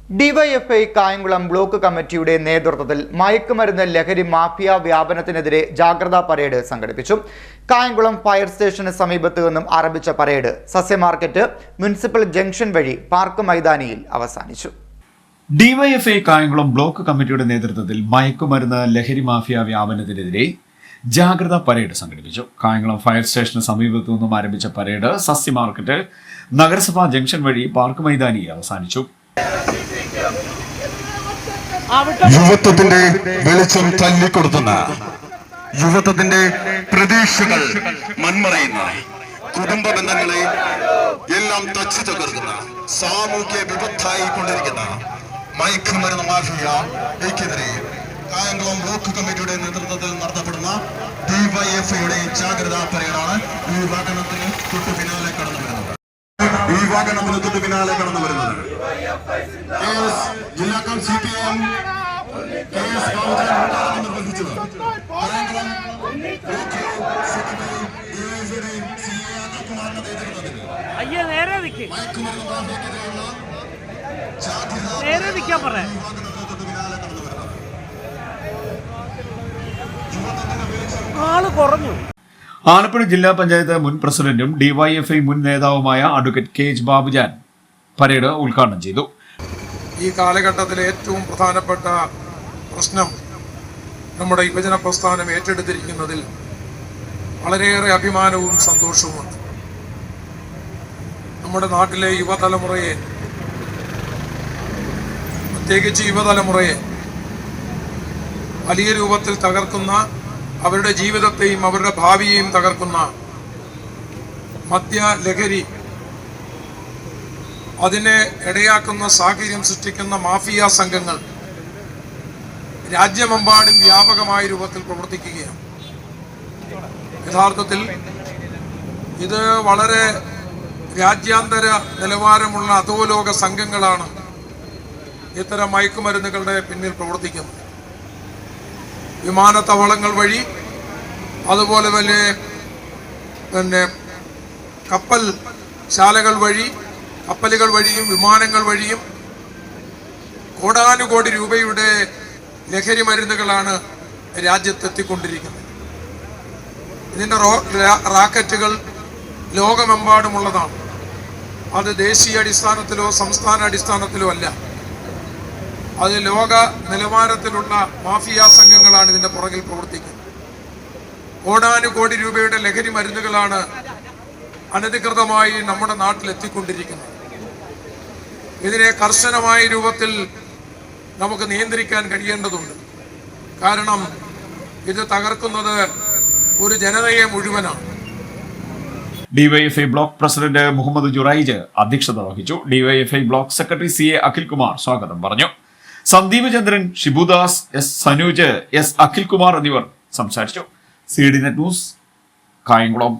DYFI Kayamkulam block കമ്മിറ്റിയുടെ നേതൃത്വത്തിൽ മയക്കുമരുന്ന് ലഹരി മാഫിയ വ്യാപനത്തിനെതിരെ ജാഗ്രതാ പരേഡ് സംഘടിപ്പിച്ചു. കായംകുളം ഫയർ സ്റ്റേഷന് സമീപത്തു നിന്നും ആരംഭിച്ച പരേഡ് സസ്യമാർക്കറ്റ്, മുനിസിപ്പൽ ജംഗ്ഷൻ വഴി പാർക്ക് മൈതാനിയിൽ അവസാനിച്ചു. ഡിവൈഎഫ്ഐ കായംകുളം ബ്ലോക്ക് കമ്മിറ്റിയുടെ നേതൃത്വത്തിൽ മയക്കുമരുന്ന് ലഹരി മാഫിയ വ്യാപനത്തിനെതിരെ ജാഗ്രതാ പരേഡ് സംഘടിപ്പിച്ചു. കായംകുളം ഫയർ സ്റ്റേഷന് സമീപത്തു നിന്നും ആരംഭിച്ച പരേഡ് സസ്യമാർക്കറ്റ്, നഗരസഭാ ജംഗ്ഷൻ വഴി പാർക്ക് മൈതാനിയിൽ അവസാനിച്ചു. യുവത്വത്തിന്റെ വെളിച്ചം തല്ലിക്കൊടുത്തുന്ന, യുവത്വത്തിന്റെ പ്രതീക്ഷകൾ മൺമറയുന്ന, കുടുംബ ബന്ധങ്ങളെ എല്ലാം തച്ചു തകർക്കുന്ന, സാമൂഹ്യ വിപത്തായി കൊണ്ടിരിക്കുന്ന മയക്കുമരുന്ന് മാഫിയയ്ക്കെതിരെ കായംകുളം ബ്ലോക്ക് കമ്മിറ്റിയുടെ നേതൃത്വത്തിൽ നടത്തപ്പെടുന്ന ഡിവൈഎഫ്ഐയുടെ ജാഗ്രതാ പരേഡാണ് ഈ വാഹനത്തിന് തൊട്ടു പിന്നാലെ കടന്നു വരുന്നത്. ജില്ലാ CPM KS ബാബുജാൻ നിർവഹിച്ചത്. കായംകുളം മയക്കുമരുന്ന് മാഫിയക്കെതിരെയുള്ള ആലപ്പുഴ ജില്ലാ പഞ്ചായത്ത് മുൻ പ്രസിഡന്റും ഡിവൈഎഫ്ഐ മുൻ നേതാവുമായ അഡ്വക്കേറ്റ് KH ബാബുജാൻ പരേഡ് ഉദ്ഘാടനം ചെയ്തു. ഈ കാലഘട്ടത്തിലെ ഏറ്റവും പ്രധാനപ്പെട്ട പ്രശ്നം നമ്മുടെ യുവജന പ്രസ്ഥാനം ഏറ്റെടുത്തിരിക്കുന്നതിൽ വളരെയേറെ അഭിമാനവും സന്തോഷവുമുണ്ട്. നമ്മുടെ നാട്ടിലെ യുവതലമുറയെ, പ്രത്യേകിച്ച് യുവതലമുറയെ വലിയ രൂപത്തിൽ തകർക്കുന്ന, അവരുടെ ജീവിതത്തെയും അവരുടെ ഭാവിയെയും തകർക്കുന്ന മദ്യ ലഹരി, അതിനെ ഇടയാക്കുന്ന സാഹചര്യം സൃഷ്ടിക്കുന്ന മാഫിയ സംഘങ്ങൾ രാജ്യമെമ്പാടും വ്യാപകമായ രൂപത്തിൽ പ്രവർത്തിക്കുകയാണ്. യഥാർത്ഥത്തിൽ ഇത് വളരെ രാജ്യാന്തര നിലവാരമുള്ള അധോലോക സംഘങ്ങളാണ് ഇത്തരം മയക്കുമരുന്നുകളുടെ പിന്നിൽ പ്രവർത്തിക്കുന്നത്. വിമാനത്താവളങ്ങൾ വഴി, അതുപോലെ പിന്നെ കപ്പൽ ശാലകൾ വഴി, കപ്പലുകൾ വഴിയും വിമാനങ്ങൾ വഴിയും കോടാനുകോടി രൂപയുടെ ലഹരി മരുന്നുകളാണ് രാജ്യത്തെത്തിക്കൊണ്ടിരിക്കുന്നത്. ഇതിൻ്റെ റാക്കറ്റുകൾ ലോകമെമ്പാടുമുള്ളതാണ്. അത് ദേശീയ അടിസ്ഥാനത്തിലോ സംസ്ഥാന അടിസ്ഥാനത്തിലോ അല്ല, അത് ലോക നിലവാരത്തിലുള്ള മാഫിയ സംഘങ്ങളാണ് ഇതിൻ്റെ പുറകിൽ പ്രവർത്തിക്കുന്നത്. കോടാനുകോടി രൂപയുടെ ലഹരി മരുന്നുകളാണ് അനധികൃതമായി നമ്മുടെ നാട്ടിലെത്തിക്കൊണ്ടിരിക്കുന്നത്. ഇതിനെ കർശനമായ രൂപത്തിൽ നമുക്ക് നിയന്ത്രിക്കാൻ കഴിയേണ്ടതുണ്ട്. കാരണം ഇത് തകർക്കുന്നത് ഒരു ജനതയെ മുഴുവനാണ്. DYFI block president Muhammad Juraij അധ്യക്ഷത വഹിച്ചു. DYFI block secretary CA Akhilkumar സ്വാഗതം പറഞ്ഞു. സന്ദീപ് ചന്ദ്രൻ, ഷിബുദാസ്, S സനൂജ്, S അഖിൽകുമാർ എന്നിവർ സംസാരിച്ചു. CDNet news, Kayamkulam.